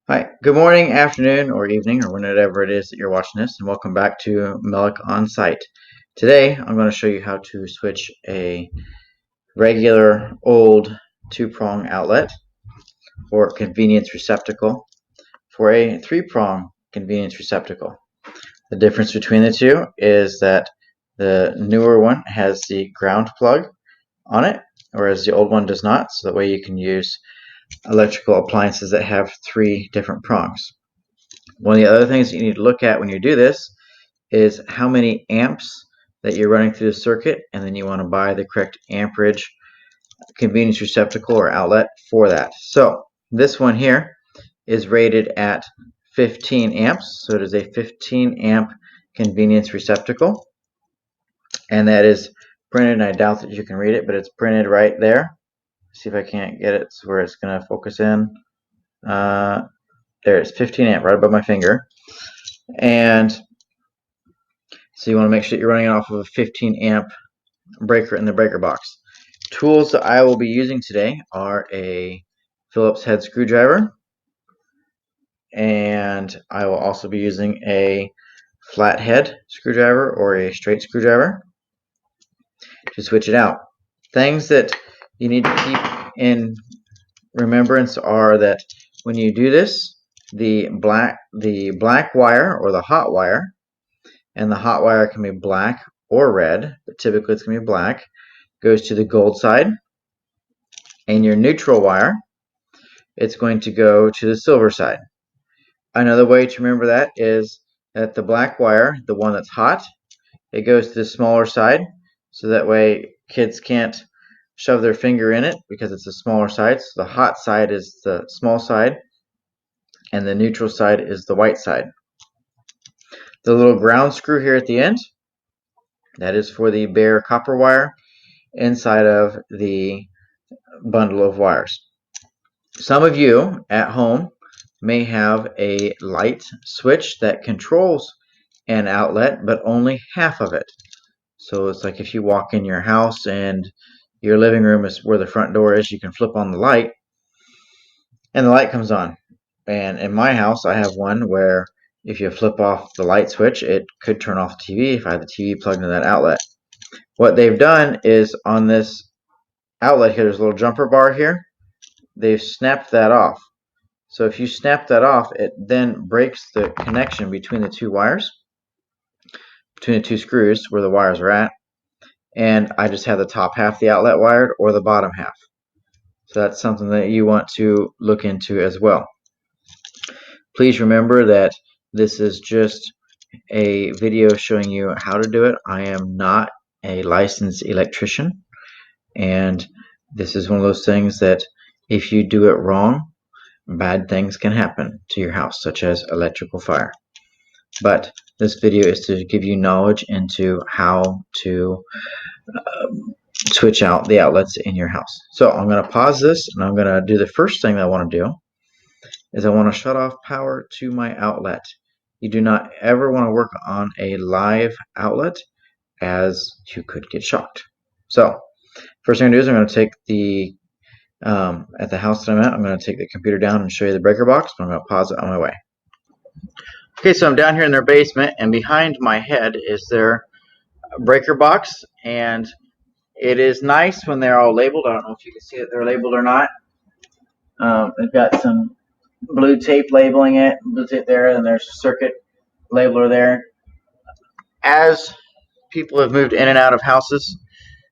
Hi, good morning, afternoon, or evening, or whenever it is that you're watching this, and welcome back to Mellick on Site. Today, I'm going to show you how to switch a regular old two-prong outlet or convenience receptacle for a three-prong convenience receptacle. The difference between the two is that the newer one has the ground plug on it, whereas the old one does not, so that way you can use electrical appliances that have three different prongs. One of the other things that you need to look at when you do this is how many amps that you're running through the circuit, and then you want to buy the correct amperage convenience receptacle or outlet for that. So this one here is rated at 15 amps, so it is a 15 amp convenience receptacle, and that is printed, and I doubt that you can read it, but it's printed right there. See if I can't get it where it's going to focus in. There it's 15 amp right above my finger. And so you want to make sure that you're running off of a 15 amp breaker in the breaker box. Tools that I will be using today are a Phillips head screwdriver, and I will also be using a flathead screwdriver or a straight screwdriver to switch it out. Things that you need to keep in remembrance are that when you do this, the black wire or the hot wire, and the hot wire can be black or red, but typically it's going to be black, goes to the gold side, and your neutral wire, it's going to go to the silver side. Another way to remember that is that the black wire, the one that's hot, it goes to the smaller side, so that way kids can't shove their finger in it because it's the smaller side. So the hot side is the small side, and the neutral side is the white side. The little ground screw here at the end, that is for the bare copper wire inside of the bundle of wires. Some of you at home may have a light switch that controls an outlet, but only half of it. So it's like if you walk in your house and your living room is where the front door is, you can flip on the light and the light comes on. And in my house, I have one where if you flip off the light switch, it could turn off the TV if I have the TV plugged into that outlet. What they've done is on this outlet here, there's a little jumper bar here. They've snapped that off. So if you snap that off, it then breaks the connection between the two wires, between the two screws where the wires are at, and I just have the top half of the outlet wired or the bottom half. So that's something that you want to look into as well. Please remember that this is just a video showing you how to do it. I am not a licensed electrician, and this is one of those things that if you do it wrong, bad things can happen to your house, such as electrical fire. But this video is to give you knowledge into how to switch out the outlets in your house. So I'm going to pause this, and I'm going to do the first thing that I want to do is I want to shut off power to my outlet. You do not ever want to work on a live outlet, as you could get shocked. So first thing I'm going to do is I'm going to take the at the house that I'm at, I'm going to take the computer down and show you the breaker box, but I'm going to pause it on my way. Okay, so I'm down here in their basement, and behind my head is their breaker box, and it is nice when they're all labeled. I don't know if you can see that they're labeled or not. They've got some blue tape labeling it, blue tape there, and there's a circuit labeler there. As people have moved in and out of houses,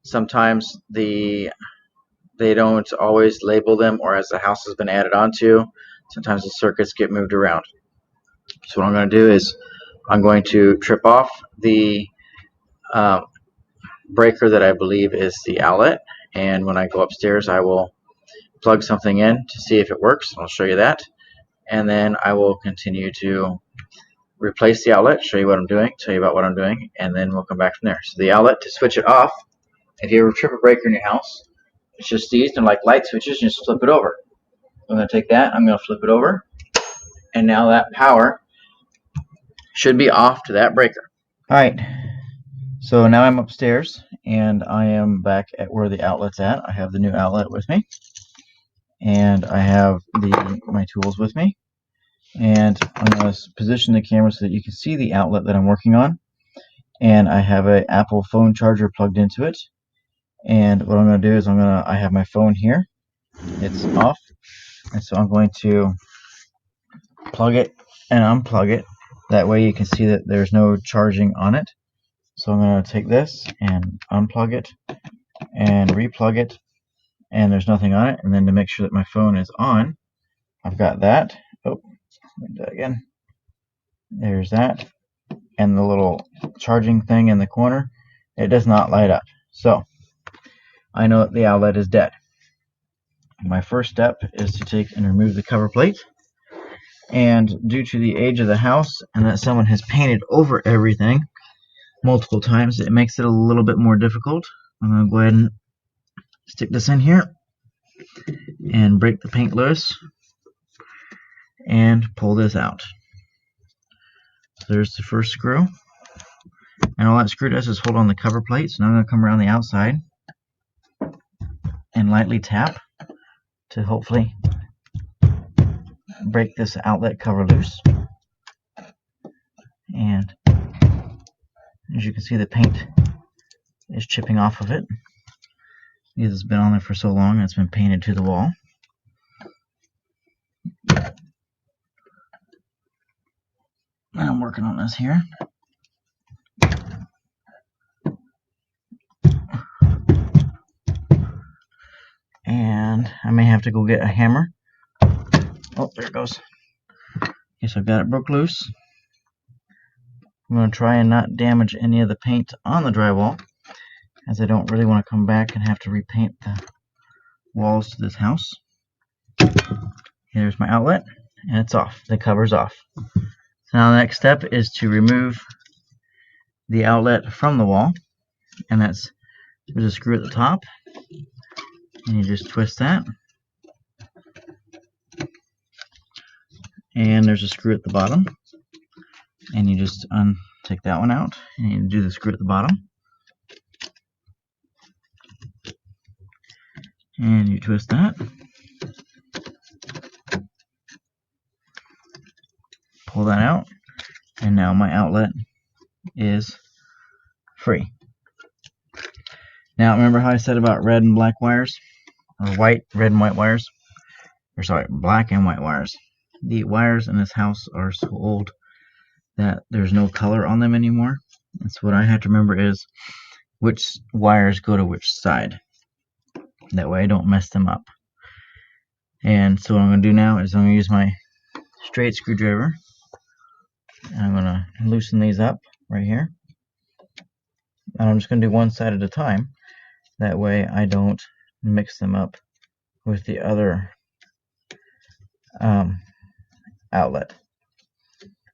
sometimes they don't always label them, or as the house has been added onto, sometimes the circuits get moved around. So what I'm going to do is I'm going to trip off the breaker that I believe is the outlet, and when I go upstairs I will plug something in to see if it works. I'll show you that, and then I will continue to replace the outlet, show you what I'm doing, tell you about what I'm doing, and then we'll come back from there. So the outlet, to switch it off, if you ever trip a breaker in your house, it's just these, they're like light switches, you just flip it over. I'm going to take that, I'm going to flip it over, and now that power should be off to that breaker. Alright, so now I'm upstairs, and I am back at where the outlet's at. I have the new outlet with me, and I have my tools with me. And I'm going to position the camera so that you can see the outlet that I'm working on. And I have an Apple phone charger plugged into it. And what I'm going to do is I have my phone here. It's off. And so I'm going to plug it and unplug it. That way you can see that there's no charging on it. So I'm going to take this and unplug it and replug it, and there's nothing on it. And then to make sure that my phone is on, I've got that. Oh, do that again. There's that. And the little charging thing in the corner, it does not light up. So I know that the outlet is dead. My first step is to take and remove the cover plate. And due to the age of the house and that someone has painted over everything multiple times, it makes it a little bit more difficult. I'm going to go ahead and stick this in here and break the paint loose and pull this out. So there's the first screw. And all that screw does is hold on the cover plate. So now I'm going to come around the outside and lightly tap to hopefully break this outlet cover loose. And as you can see, the paint is chipping off of it because it's been on there for so long and it's been painted to the wall. And I'm working on this here. And I may have to go get a hammer. Oh, there it goes. Okay, so I've got it broke loose. I'm going to try and not damage any of the paint on the drywall, as I don't really want to come back and have to repaint the walls to this house. Here's my outlet, and it's off. The cover's off. So now the next step is to remove the outlet from the wall, and there's a screw at the top, and you just twist that. And there's a screw at the bottom, and you just take that one out, and you do the screw at the bottom. And you twist that. Pull that out, and now my outlet is free. Now remember how I said about red and black wires? Or white, red and white wires? Or sorry, black and white wires. The wires in this house are so old that there's no color on them anymore. And so what I have to remember is which wires go to which side. That way I don't mess them up. And so what I'm going to do now is I'm going to use my straight screwdriver. And I'm going to loosen these up right here. And I'm just going to do one side at a time. That way I don't mix them up with the other outlet.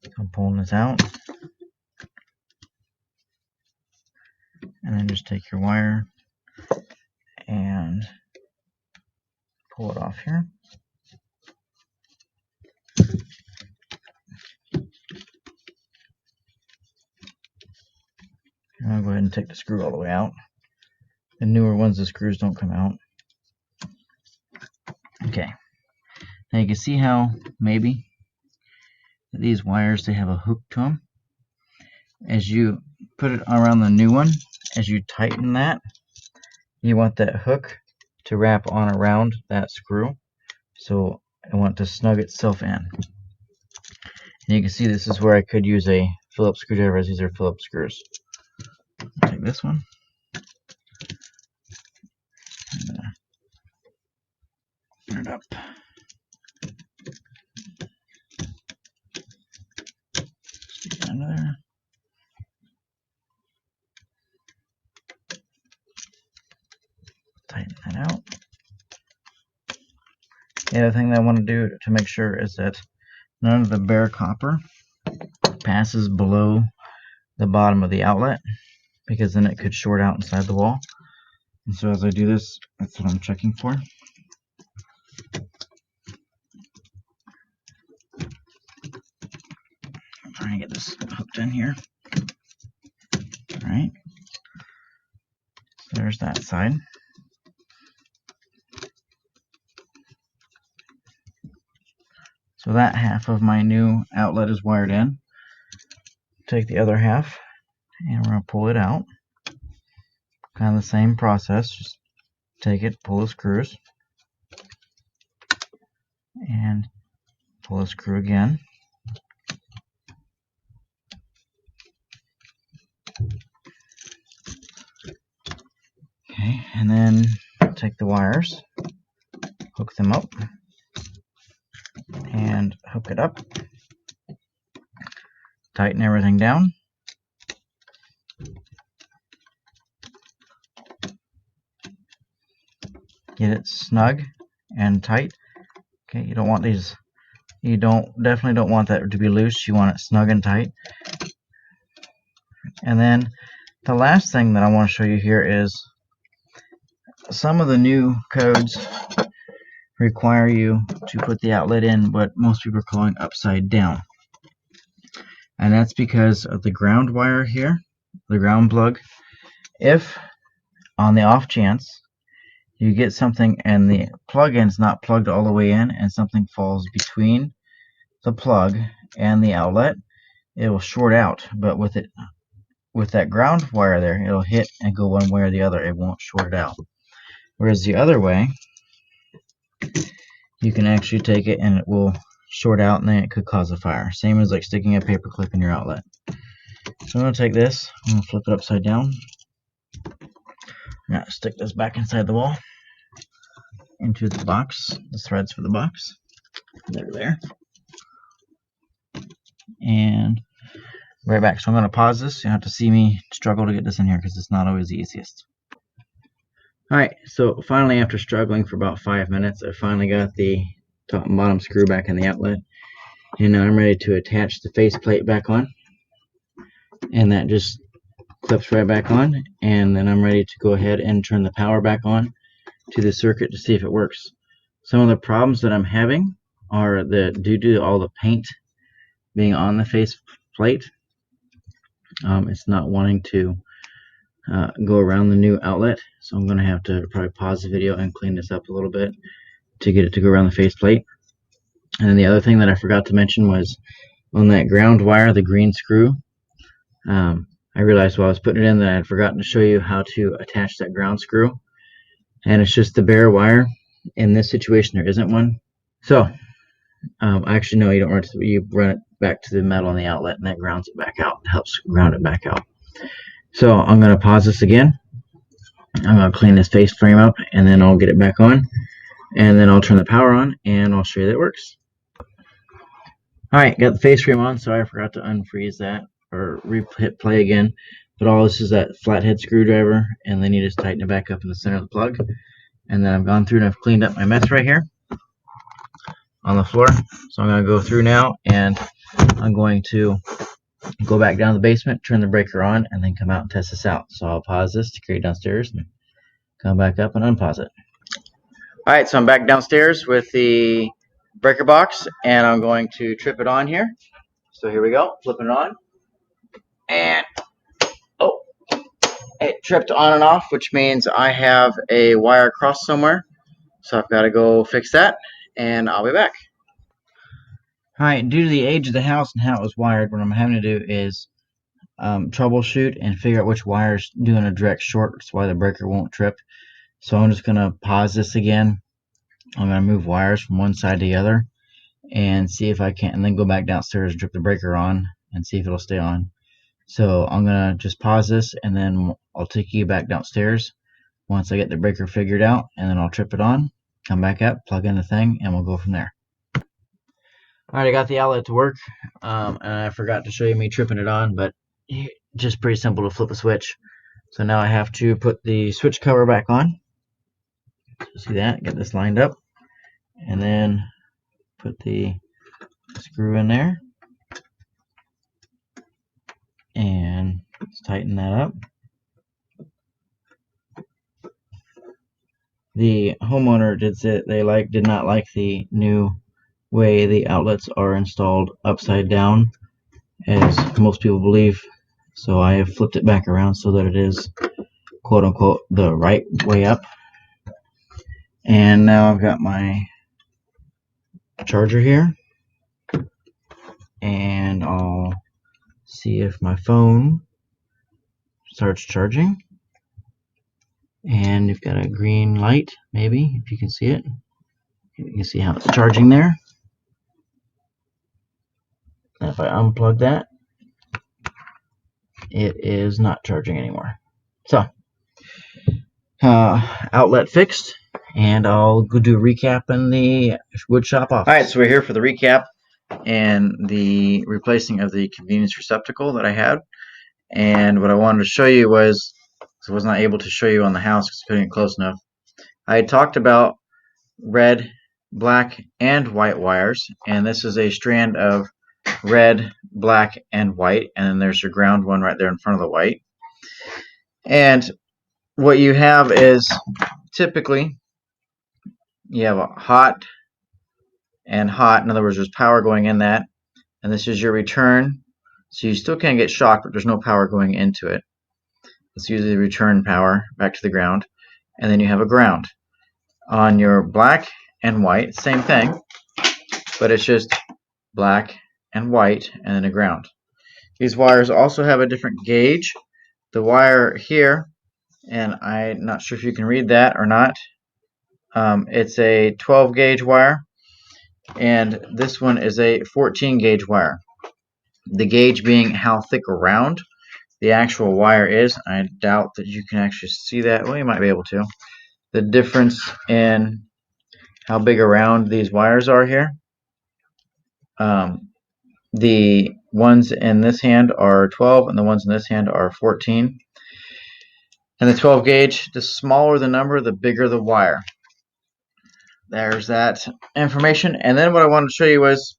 So I'm pulling this out. And then just take your wire and pull it off here. And I'll go ahead and take the screw all the way out. The newer ones, the screws don't come out. Okay. Now you can see how maybe these wires, they have a hook to them. As you put it around the new one, as you tighten that, you want that hook to wrap on around that screw. So I want to snug itself in. And you can see this is where I could use a Phillips screwdriver, as these are Phillips screws. I'll take this one. Turn it up. Stick it under there. Tighten that out. The other thing that I want to do to make sure is that none of the bare copper passes below the bottom of the outlet, because then it could short out inside the wall. And so as I do this, that's what I'm checking for. I'm trying to get this hooked in here. Alright. So there's that side. So that half of my new outlet is wired in. Take the other half and we're going to pull it out. Kind of the same process, just take it, pull the screws, and pull the screw again. Okay, and then take the wires, hook them up, and hook it up. Tighten everything down. Get it snug and tight. Okay, you don't want these, definitely don't want that to be loose. You want it snug and tight. And then the last thing that I want to show you here is some of the new codes require you to put the outlet in what most people are calling upside down. And that's because of the ground wire here, the ground plug. If on the off chance you get something and the plug-in's not plugged all the way in and something falls between the plug and the outlet, it will short out. But with that ground wire there, it'll hit and go one way or the other. It won't short it out. Whereas the other way, you can actually take it and it will short out, and then it could cause a fire. Same as like sticking a paper clip in your outlet. So I'm going to take this, I'm going to flip it upside down. I'm going to stick this back inside the wall, into the box, the threads for the box. They're there. And right back. So I'm going to pause this. You have to see me struggle to get this in here because it's not always the easiest. Alright, so finally, after struggling for about 5 minutes, I finally got the top and bottom screw back in the outlet. And now I'm ready to attach the faceplate back on. And that just clips right back on. And then I'm ready to go ahead and turn the power back on to the circuit to see if it works. Some of the problems that I'm having are that due to all the paint being on the faceplate, it's not wanting to go around the new outlet. So I'm going to have to probably pause the video and clean this up a little bit to get it to go around the faceplate. And then the other thing that I forgot to mention was on that ground wire, the green screw, I realized while I was putting it in that I had forgotten to show you how to attach that ground screw. And it's just the bare wire. In this situation, there isn't one. So, actually, no, you don't run it. You run it back to the metal on the outlet, and that grounds it back out. It helps ground it back out. So I'm going to pause this again. I'm going to clean this face frame up, and then I'll get it back on. And then I'll turn the power on, and I'll show you that it works. Alright, got the face frame on, so I forgot to unfreeze that, or hit play again. But all this is that flathead screwdriver, and then you just tighten it back up in the center of the plug. And then I've gone through and I've cleaned up my mess right here on the floor. So I'm going to go through now, and I'm going to go back down to the basement, turn the breaker on, and then come out and test this out. So I'll pause this to carry it downstairs and come back up and unpause it. Alright, so I'm back downstairs with the breaker box, and I'm going to trip it on here. So here we go, flipping it on. And, oh, it tripped on and off, which means I have a wire crossed somewhere. So I've got to go fix that, and I'll be back. Alright, due to the age of the house and how it was wired, what I'm having to do is troubleshoot and figure out which wire's doing a direct short. That's why the breaker won't trip. So I'm just going to pause this again. I'm going to move wires from one side to the other and see if I can, and then go back downstairs and trip the breaker on and see if it'll stay on. So I'm going to just pause this, and then I'll take you back downstairs once I get the breaker figured out, and then I'll trip it on, come back up, plug in the thing, and we'll go from there. Alright, I got the outlet to work, and I forgot to show you me tripping it on, but just pretty simple to flip a switch. So now I have to put the switch cover back on. See that? Get this lined up, and then put the screw in there, and let's tighten that up. The homeowner did say they did not like the new way the outlets are installed upside down, as most people believe. So I have flipped it back around so that it is quote unquote the right way up. And now I've got my charger here, see if my phone starts charging. And you've got a green light, maybe, if you can see it. You can see how it's charging there. And if I unplug that, it is not charging anymore. So, outlet fixed, and I'll go do a recap in the wood shop office. Alright, so we're here for the recap and the replacing of the convenience receptacle that I had. And what I wanted to show you was, I was not able to show you on the house because I couldn't get close enough. I had talked about red, black, and white wires, and this is a strand of red, black, and white, and then there's your ground one right there in front of the white. And what you have is typically you have a hot and hot. In other words, there's power going in that, and this is your return. So you still can't get shocked, but there's no power going into it. It's usually return power back to the ground, and then you have a ground. On your black and white, same thing, but it's just black and white and then a ground. These wires also have a different gauge. The wire here, and I'm not sure if you can read that or not, it's a 12 gauge wire, and this one is a 14 gauge wire. The gauge being how thick around the actual wire is. I doubt that you can actually see that. Well, you might be able to. The difference in how big around these wires are here. The ones in this hand are 12 and the ones in this hand are 14. And the 12 gauge, the smaller the number, the bigger the wire. There's that information. And then what I wanted to show you was,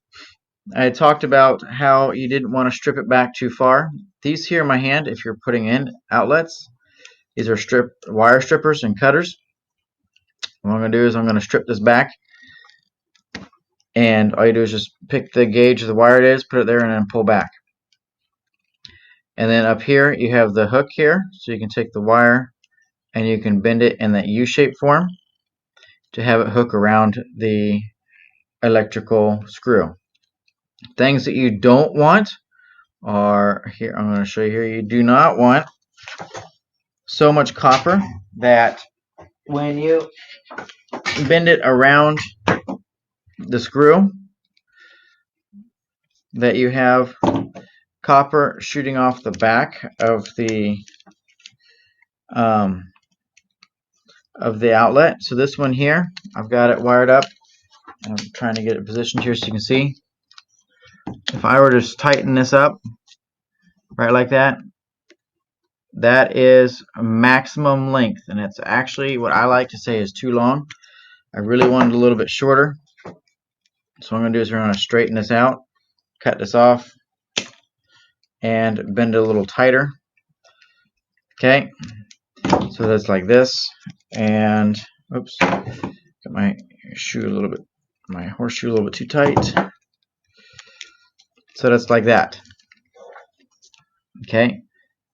I talked about how you didn't want to strip it back too far. These here in my hand, if you're putting in outlets, these are wire strippers and cutters. What I'm going to do is I'm going to strip this back, and all you do is just pick the gauge of the wire it is, put it there, and then pull back. And then up here you have the hook here, so you can take the wire and you can bend it in that U-shaped form to have it hook around the electrical screw. Things that you don't want are here. I'm going to show you here. You do not want so much copper that when you bend it around the screw that you have copper shooting off the back of the outlet. So this one here, I've got it wired up. I'm trying to get it positioned here so you can see. If I were to just tighten this up right like that, that is a maximum length, and it's actually what I like to say is too long. I really want it a little bit shorter. So what I'm going to do is we're going to straighten this out, cut this off, and bend it a little tighter. Okay, so that's like this, and oops, got my shoe a little bit, my horseshoe a little bit too tight. So that's like that. Okay.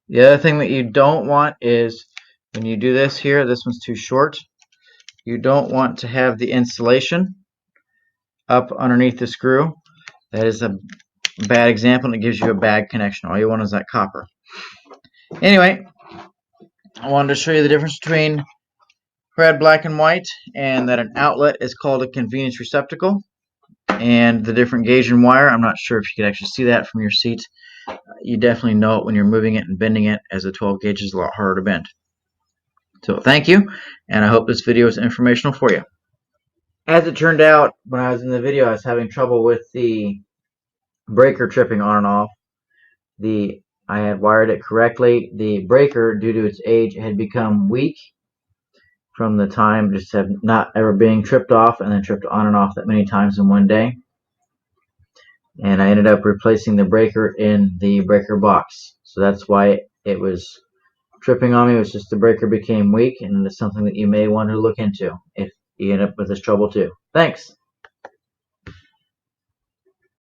The other thing that you don't want is when you do this here, this one's too short. You don't want to have the insulation up underneath the screw. That is a bad example, and it gives you a bad connection. All you want is that copper. Anyway, I wanted to show you the difference between red, black, and white, and that an outlet is called a convenience receptacle, and the different gauge and wire. I'm not sure if you could actually see that from your seat. You definitely know it when you're moving it and bending it, as a 12 gauge is a lot harder to bend. So thank you, and I hope this video is informational for you. As it turned out, when I was in the video, I was having trouble with the breaker tripping on and off. I had wired it correctly. The breaker, due to its age, had become weak from the time just of not ever being tripped off and then tripped on and off that many times in one day. And I ended up replacing the breaker in the breaker box. So that's why it was tripping on me. It was just the breaker became weak, and it's something that you may want to look into if you end up with this trouble too. Thanks.